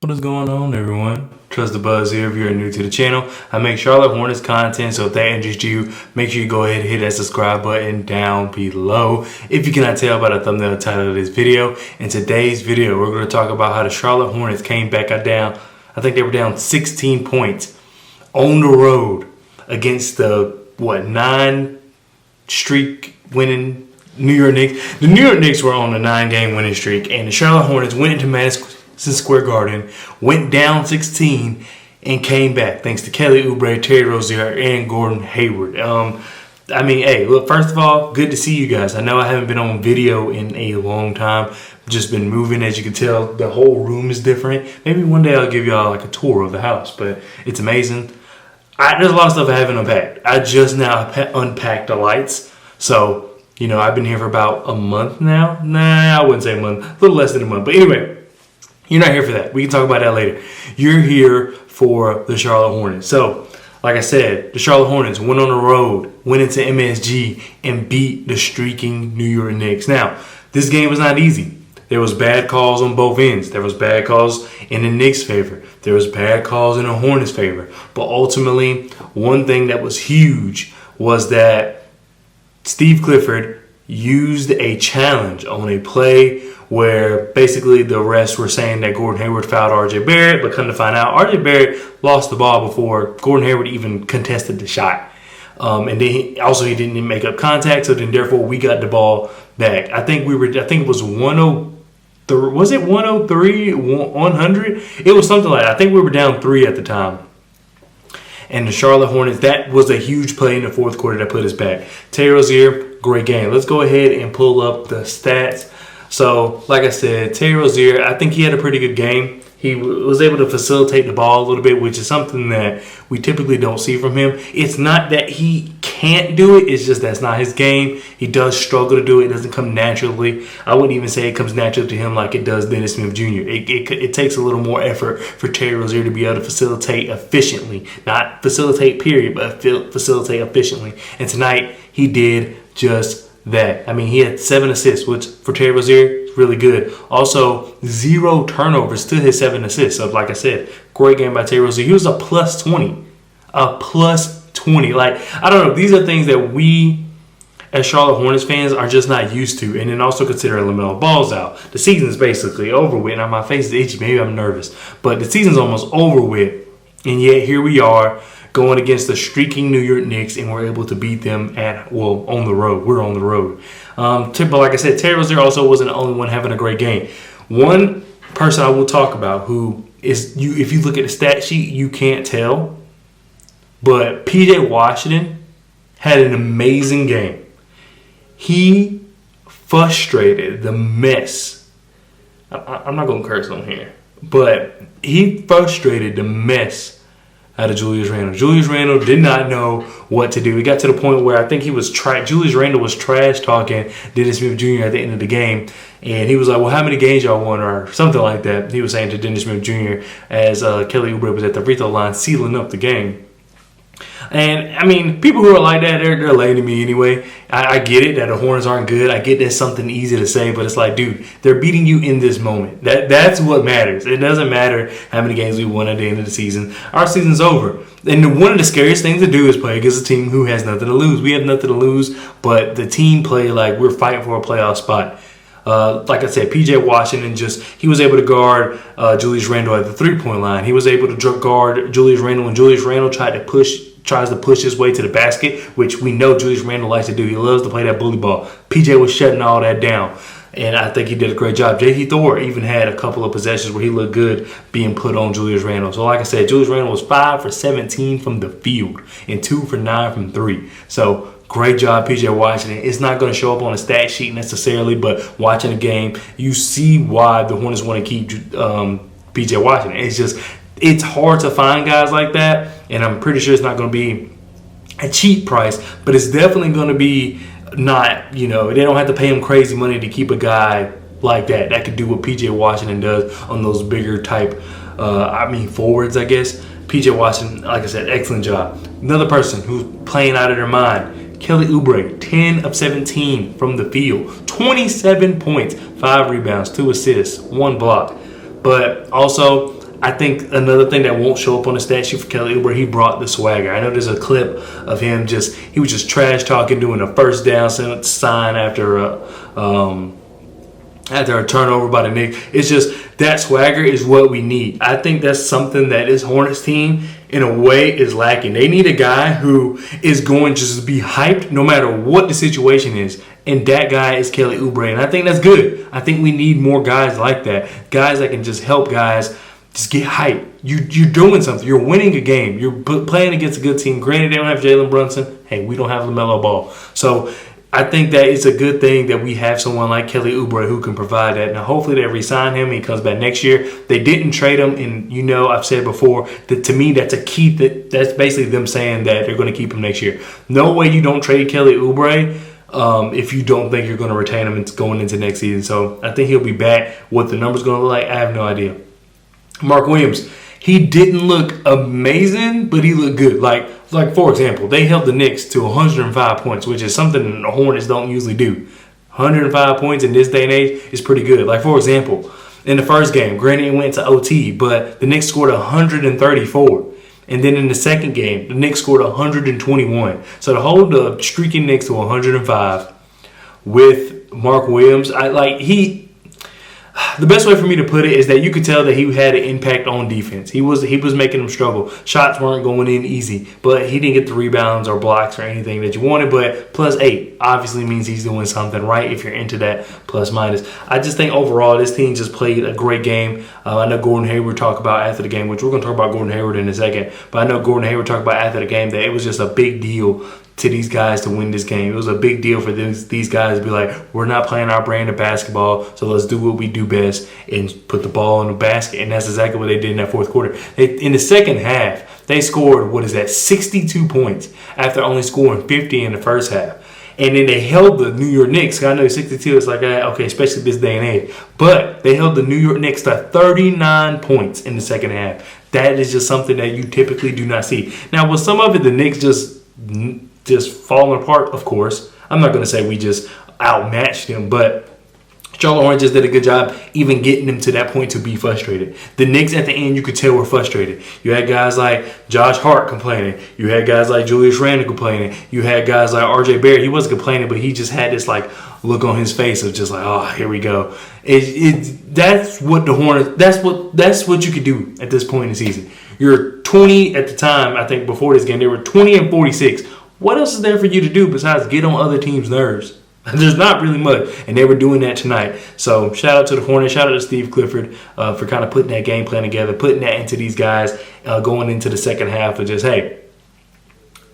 What is going on, everyone? Trust the Buzz here. If you're new to the channel, I make Charlotte Hornets content, so if that interests you, make sure you go ahead and hit that subscribe button down below. If you cannot tell by the thumbnail title of this video, in today's video, we're going to talk about how the Charlotte Hornets came back down. I think they were down 16 points on the road against the, 9-streak winning New York Knicks. The New York Knicks were on a 9-game winning streak, and the Charlotte Hornets went into Madison Square Garden, went down 16, and came back thanks to Kelly Oubre, Terry Rozier, and Gordon Hayward. Hey, look, first of all, good to see you guys. I know I haven't been on video in a long time. Just been moving, as you can tell. The whole room is different. Maybe one day I'll give y'all like a tour of the house, but it's amazing. There's a lot of stuff I haven't unpacked. I just now unpacked the lights. So, I've been here for about a month now. Nah, I wouldn't say a month. A little less than a month. But anyway, you're not here for that. We can talk about that later. You're here for the Charlotte Hornets. So, like I said, the Charlotte Hornets went on the road, went into MSG, and beat the streaking New York Knicks. Now, this game was not easy. There was bad calls on both ends. There was bad calls in the Knicks' favor. There was bad calls in the Hornets' favor. But ultimately, one thing that was huge was that Steve Clifford used a challenge on a play where basically the refs were saying that Gordon Hayward fouled R.J. Barrett, but come to find out, R.J. Barrett lost the ball before Gordon Hayward even contested the shot. And then he didn't make up contact, so then therefore we got the ball back. I think it was 103. Was it 103, 100? It was something like that. I think we were down 3 at the time. And the Charlotte Hornets, that was a huge play in the fourth quarter that put us back. Terry Rozier, great game. Let's go ahead and pull up the stats. So, like I said, Terry Rozier, I think he had a pretty good game. He was able to facilitate the ball a little bit, which is something that we typically don't see from him. It's not that he can't do it. It's just that's not his game. He does struggle to do it. It doesn't come naturally. I wouldn't even say it comes naturally to him like it does Dennis Smith Jr. It takes a little more effort for Terry Rozier to be able to facilitate efficiently. Not facilitate, period, but facilitate efficiently. And tonight, he did just that. He had 7 assists, which for Terry Rozier is really good. Also, 0 turnovers to his 7 assists. So, like I said, great game by Terry Rozier. He was a plus 20. A plus 20. I don't know. These are things that we, as Charlotte Hornets fans, are just not used to. And then also considering LaMelo Ball's out. The season's basically over with. Now, my face is itchy. Maybe I'm nervous. But the season's almost over with. And yet, here we are, going against the streaking New York Knicks, and we're able to beat them on the road. We're on the road. But like I said, Terry Rozier also wasn't the only one having a great game. One person I will talk about who is, if you look at the stat sheet, you can't tell, but P.J. Washington had an amazing game. He frustrated the mess. I'm not going to curse on here, but he frustrated the mess out of Julius Randle. Julius Randle did not know what to do. He got to the point where I think Julius Randle was trash talking Dennis Smith Jr. at the end of the game. And he was like, well, how many games y'all won? Or something like that. He was saying to Dennis Smith Jr. as Kelly Oubre was at the free throw line sealing up the game. And, people who are like that, they're lame to me anyway. I get it that the Hornets aren't good. I get that's something easy to say, but it's like, dude, they're beating you in this moment. That's what matters. It doesn't matter how many games we won at the end of the season. Our season's over. And one of the scariest things to do is play against a team who has nothing to lose. We have nothing to lose, but the team play like we're fighting for a playoff spot. Like I said, P.J. Washington he was able to guard Julius Randle at the 3-point line. He was able to guard Julius Randle when Julius Randle tries to push his way to the basket, which we know Julius Randle likes to do. He loves to play that bully ball. PJ was shutting all that down, and I think he did a great job. J.T. Thor even had a couple of possessions where he looked good being put on Julius Randle. So like I said, Julius Randle was 5 for 17 from the field and 2 for 9 from 3. So great job, P.J. Washington. It's not going to show up on a stat sheet necessarily, but watching the game, you see why the Hornets want to keep P.J. Washington. It's hard to find guys like that, and I'm pretty sure it's not going to be a cheap price, but it's definitely going to be not, they don't have to pay him crazy money to keep a guy like that could do what P.J. Washington does on those bigger type, forwards, I guess. P.J. Washington, like I said, excellent job. Another person who's playing out of their mind, Kelly Oubre, 10 of 17 from the field, 27 points, 5 rebounds, 2 assists, 1 block. But also, I think another thing that won't show up on the stat sheet for Kelly Oubre, he brought the swagger. I know there's a clip of him he was just trash talking, doing a first down sign after a turnover by the Knicks. It's just that swagger is what we need. I think that's something that this Hornets team, in a way, is lacking. They need a guy who is going to just be hyped no matter what the situation is. And that guy is Kelly Oubre. And I think that's good. I think we need more guys like that. Guys that can just help guys just get hyped. You're doing something. You're winning a game. You're playing against a good team. Granted, they don't have Jalen Brunson. Hey, we don't have LaMelo Ball. So I think that it's a good thing that we have someone like Kelly Oubre who can provide that. Now, hopefully they re-sign him and he comes back next year. They didn't trade him, and I've said before that to me that's a key. That's basically them saying that they're going to keep him next year. No way you don't trade Kelly Oubre if you don't think you're going to retain him going into next season. So I think he'll be back. What the number's going to look like, I have no idea. Mark Williams, he didn't look amazing, but he looked good. Like for example, they held the Knicks to 105 points, which is something the Hornets don't usually do. 105 points in this day and age is pretty good. Like, for example, in the first game, granted it went to OT, but the Knicks scored 134. And then in the second game, the Knicks scored 121. So to hold the streaky Knicks to 105 with Mark Williams, the best way for me to put it is that you could tell that he had an impact on defense. He was making them struggle. Shots weren't going in easy, but he didn't get the rebounds or blocks or anything that you wanted. But +8 obviously means he's doing something right if you're into that plus-minus. I just think overall this team just played a great game. I know Gordon Hayward talked about after the game, which we're going to talk about Gordon Hayward in a second, but I know Gordon Hayward talked about after the game that it was just a big deal to these guys to win this game. It was a big deal for these guys to be like, we're not playing our brand of basketball, so let's do what we do best and put the ball in the basket. And that's exactly what they did in that fourth quarter. In the second half, they scored, 62 points after only scoring 50 in the first half. And then they held the New York Knicks. I know 62 is like, okay, especially this day and age. But they held the New York Knicks to 39 points in the second half. That is just something that you typically do not see. Now, with some of it, the Knicks just falling apart, of course. I'm not going to say we just outmatched them, but Charlotte Hornets just did a good job even getting them to that point to be frustrated. The Knicks at the end, you could tell were frustrated. You had guys like Josh Hart complaining. You had guys like Julius Randle complaining. You had guys like R.J. Barrett. He wasn't complaining, but he just had this look on his face of just like, oh, here we go. That's what the Hornets. That's what you could do at this point in the season. You're 20 at the time. I think before this game they were 20-46. What else is there for you to do besides get on other teams' nerves? There's not really much, and they were doing that tonight. So shout out to the Hornets, shout out to Steve Clifford for kind of putting that game plan together, putting that into these guys going into the second half of just, hey,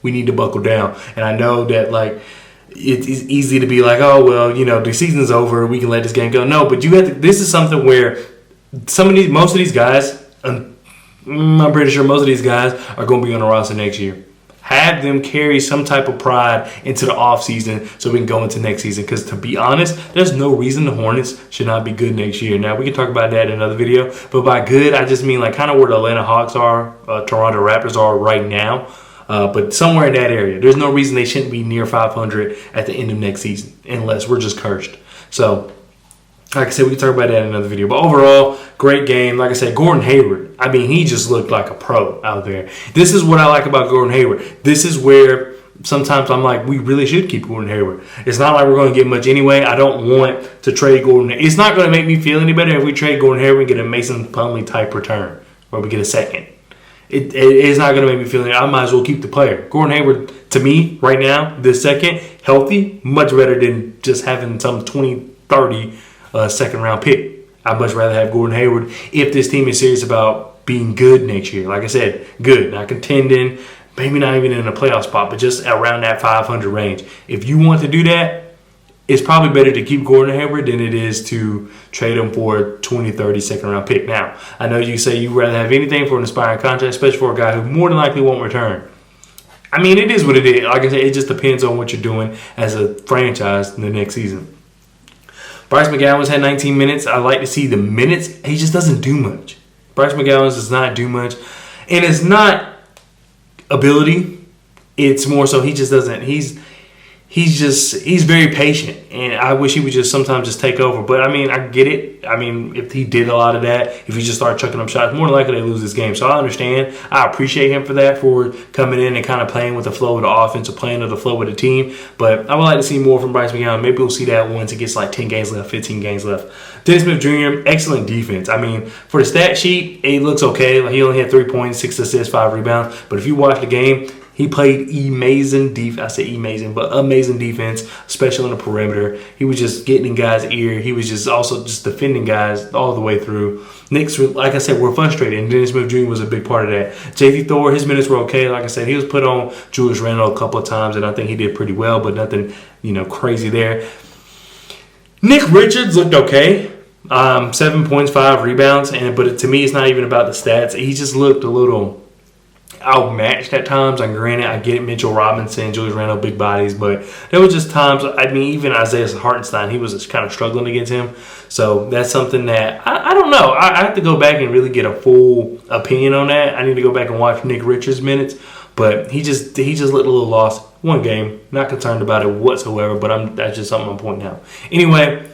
we need to buckle down. And I know that it's easy to be like, oh well, the season's over, we can let this game go. No, but you have to. This is something where most of these guys, I'm pretty sure most of these guys are going to be on the roster next year. Have them carry some type of pride into the offseason so we can go into next season. Because to be honest, there's no reason the Hornets should not be good next year. Now, we can talk about that in another video. But by good, I just mean kind of where the Atlanta Hawks are, Toronto Raptors are right now. But somewhere in that area. There's no reason they shouldn't be near 500 at the end of next season. Unless we're just cursed. So, like I said, we can talk about that in another video. But overall, great game. Like I said, Gordon Hayward, he just looked like a pro out there. This is what I like about Gordon Hayward. This is where sometimes I'm like, we really should keep Gordon Hayward. It's not like we're going to get much anyway. I don't want to trade Gordon. It's not going to make me feel any better if we trade Gordon Hayward and get a Mason Plumlee type return. Or we get a second. It's not going to make me feel any. I might as well keep the player. Gordon Hayward, to me, right now, this second, healthy, much better than just having some 20-30 second round pick. I'd much rather have Gordon Hayward if this team is serious about being good next year. Like I said, good, not contending, maybe not even in a playoff spot, but just around that 500 range. If you want to do that, it's probably better to keep Gordon Hayward than it is to trade him for a 20-30 second round pick. Now, I know you say you'd rather have anything for an aspiring contract, especially for a guy who more than likely won't return. It is what it is. Like I said, it just depends on what you're doing as a franchise in the next season. Bryce McGowens had 19 minutes. I like to see the minutes. He just doesn't do much. Bryce McGowens does not do much. And it's not ability. It's more so he just doesn't. he's very patient, and I wish he would just sometimes just take over. But I mean, I get it. I mean, if he did a lot of that, if he just started chucking up shots, more than likely they lose this game. So I understand. I appreciate him for that, for coming in and kind of playing with the flow of the offense, or playing with the flow of the team. But I would like to see more from Bryce McCown. Maybe we'll see that once it gets like 10 games left, 15 games left. Dennis Smith Jr., excellent defense. I mean, for the stat sheet, it looks okay. Like, he only had 3 points, 6 assists, 5 rebounds. But if you watch the game, he played amazing defense. I say amazing, but amazing defense, especially on the perimeter. He was just getting in guys' ear. He was just also just defending guys all the way through. Knicks, like I said, were frustrated, and Dennis Smith Jr. was a big part of that. J.T. Thor, his minutes were okay. Like I said, he was put on Julius Randle a couple of times, and I think he did pretty well, but nothing, crazy there. Nick Richards looked okay. 7 points, 5 rebounds, but to me, it's not even about the stats. He just looked a little outmatched at times. And granted, I get it, Mitchell Robinson, Julius Randle, big bodies, but there was just times, I mean, even Isaiah Hartenstein, he was just kind of struggling against him. So that's something that, I don't know. I have to go back and really get a full opinion on that. I need to go back and watch Nick Richards' minutes, but he just looked a little lost. One game, not concerned about it whatsoever, but that's just something I'm pointing out. Anyway,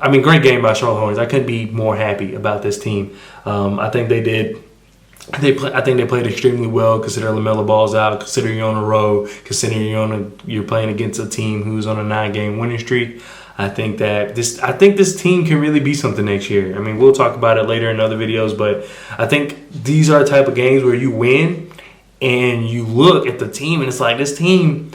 I mean, great game by Charlotte Hornets. I couldn't be more happy about this team. I think they did. I think they played extremely well, considering LaMelo Ball's out, considering you're on the road, considering you're playing against a team who's on a 9-game winning streak. I think this team can really be something next year. I mean, we'll talk about it later in other videos, but I think these are the type of games where you win and you look at the team and it's like, this team,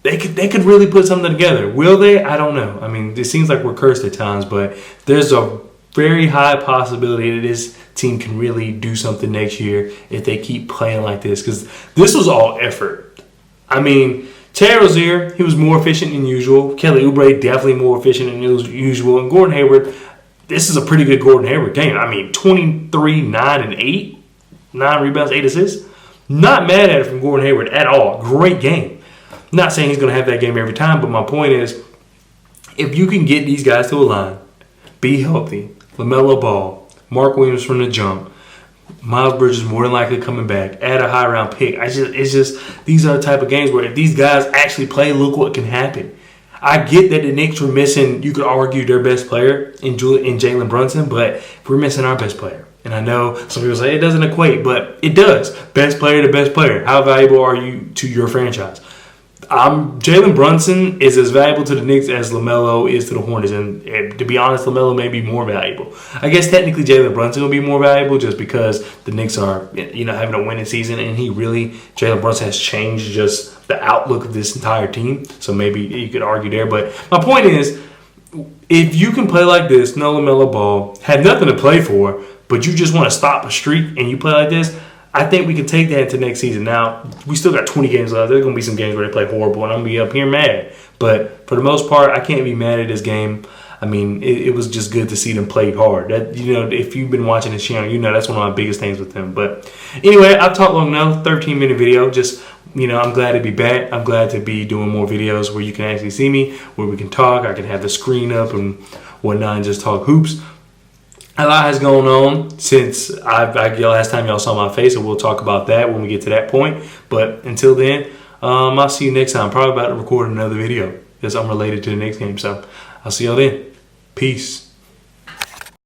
they could really put something together. Will they? I don't know. I mean, it seems like we're cursed at times, but there's a very high possibility that this team can really do something next year if they keep playing like this, because this was all effort. I mean, Terry Rozier, he was more efficient than usual. Kelly Oubre, definitely more efficient than usual. And Gordon Hayward, this is a pretty good Gordon Hayward game. I mean, 23, 9, and 8. 9 rebounds, 8 assists. Not mad at it from Gordon Hayward at all. Great game. Not saying he's going to have that game every time, but my point is, if you can get these guys to a line, be healthy, LaMelo Ball, Mark Williams from the jump, Miles Bridges more than likely coming back, add a high round pick. It's just these are the type of games where if these guys actually play, look what can happen. I get that the Knicks were missing, you could argue, their best player in Jalen Brunson, but we're missing our best player. And I know some people say it doesn't equate, but it does. Best player to best player. How valuable are you to your franchise? Jalen Brunson is as valuable to the Knicks as LaMelo is to the Hornets. And to be honest, LaMelo may be more valuable. I guess technically Jalen Brunson will be more valuable just because the Knicks are, having a winning season. And Jalen Brunson has changed just the outlook of this entire team. So maybe you could argue there. But my point is, if you can play like this, no LaMelo Ball, have nothing to play for, but you just want to stop a streak and you play like this, I think we can take that into next season. Now, we still got 20 games left. There's going to be some games where they play horrible, and I'm going to be up here mad. But for the most part, I can't be mad at this game. I mean, it was just good to see them play hard. That, if you've been watching this channel, that's one of my biggest things with them. But anyway, I've talked long enough. 13-minute video. Just, I'm glad to be back. I'm glad to be doing more videos where you can actually see me, where we can talk. I can have the screen up and whatnot and just talk hoops. A lot has gone on since last time y'all saw my face, and we'll talk about that when we get to that point. But until then, I'll see you next time. Probably about to record another video that's unrelated to the next game. So I'll see y'all then. Peace.